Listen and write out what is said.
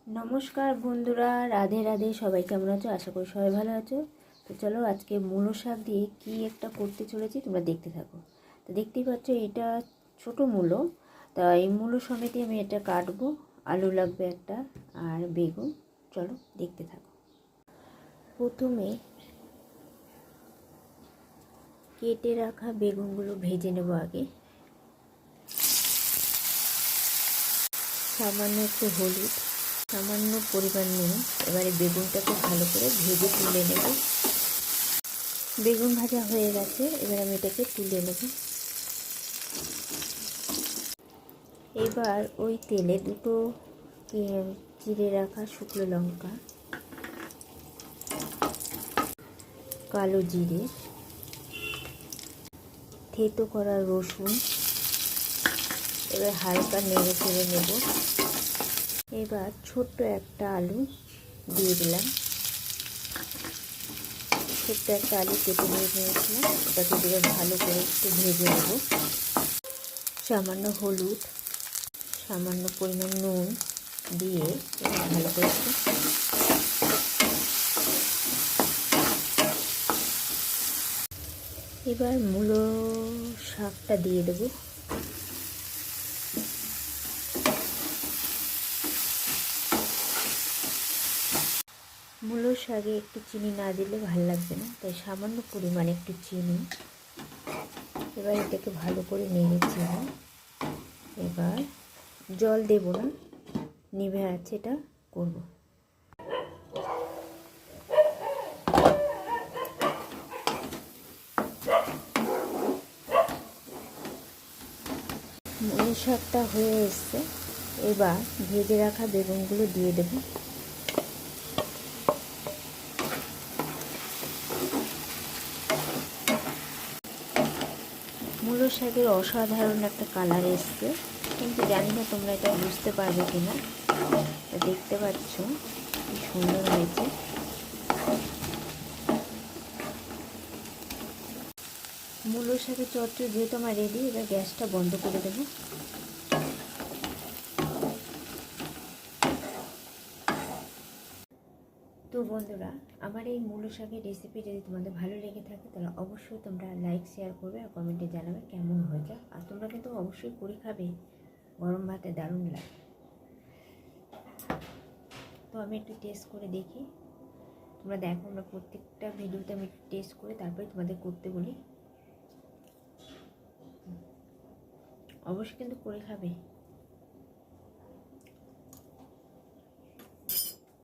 নমস্কার বন্ধুরা, রাধে রাধে। সবাই কেমন আছো? আশা করি সবাই ভালো আছো। তো চলো আজকে মূলো শাক দিয়ে কি একটা করতে চলেছি, তোমরা দেখতে থাকো। তো দেখতেই পাচ্ছ এটা ছোট মূলো। তা এই মূলো সমেতই আমি এটা কাটবো। আলু লাগবে একটা, আর বেগুন। চলো দেখতে থাকো। প্রথমে কেটে রাখা বেগুনগুলো ভেজে নেব আগে। সামান্য একটু হলুদ, সামান্য পরিমাণ নুন। এবারে বেগুনটাকে ভালো করে ভেজে তুলে নেব। বেগুন ভাজা হয়ে গেছে, এবার আমি এটাকে তুলে নেব। এবার ওই তেলে দুটো চিড়ে রাখা শুকনো লঙ্কা, কালো জিরে, থেতো করা রসুন, এবার হালকা নেড়ে চেড়ে নেব। এবার ছোট্ট একটা আলু দিয়ে দিলাম। ছোট্ট একটা আলু কেটে নিয়েছিলাম, ওটাকে দিয়ে ভালো করে একটু ভেজে নেব। সামান্য হলুদ, সামান্য পরিমাণ নুন দিয়ে ভালো করে এবার মূলো শাকটা দিয়ে দেব। মূলো শাকে একটু চিনি না দিলে ভালো লাগবে না, তাই সামান্য পরিমাণে একটু চিনি। এবার এটাকে ভালো করে নেড়ে চেড়ে এবার জল দেব না, নিভে আছে এটা করব। মূলো শাকটা হয়ে এসছে, এবার ভেজে রাখা বেগুনগুলো দিয়ে দেব। মূলো শাকের অসাধারণ একটা কালার এসছে, কিন্তু জানি না তোমরা এটা বুঝতে পারবে কিনা। দেখতে পাচ্ছ কি সুন্দর হয়েছে। মূলো শাকের চচ্চড়ি যেহেতু আমার রেডি, এবার গ্যাসটা বন্ধ করে দেব। তো বন্ধুরা, আমার এই মূলো শাকের রেসিপি যদি তোমাদের ভালো লেগে থাকে তাহলে অবশ্যই তোমরা লাইক শেয়ার করবে আর কমেন্টে জানাবে কেমন হয়েছে। আর তোমরা কিন্তু অবশ্যই করে খাবে, গরম ভাতে দারুণ লাগে। তো আমি একটু টেস্ট করে দেখি, তোমরা দেখো। আমরা প্রত্যেকটা ভিডিওতে আমি টেস্ট করে তারপরে তোমাদের করতে বলি। অবশ্যই কিন্তু করে খাবে।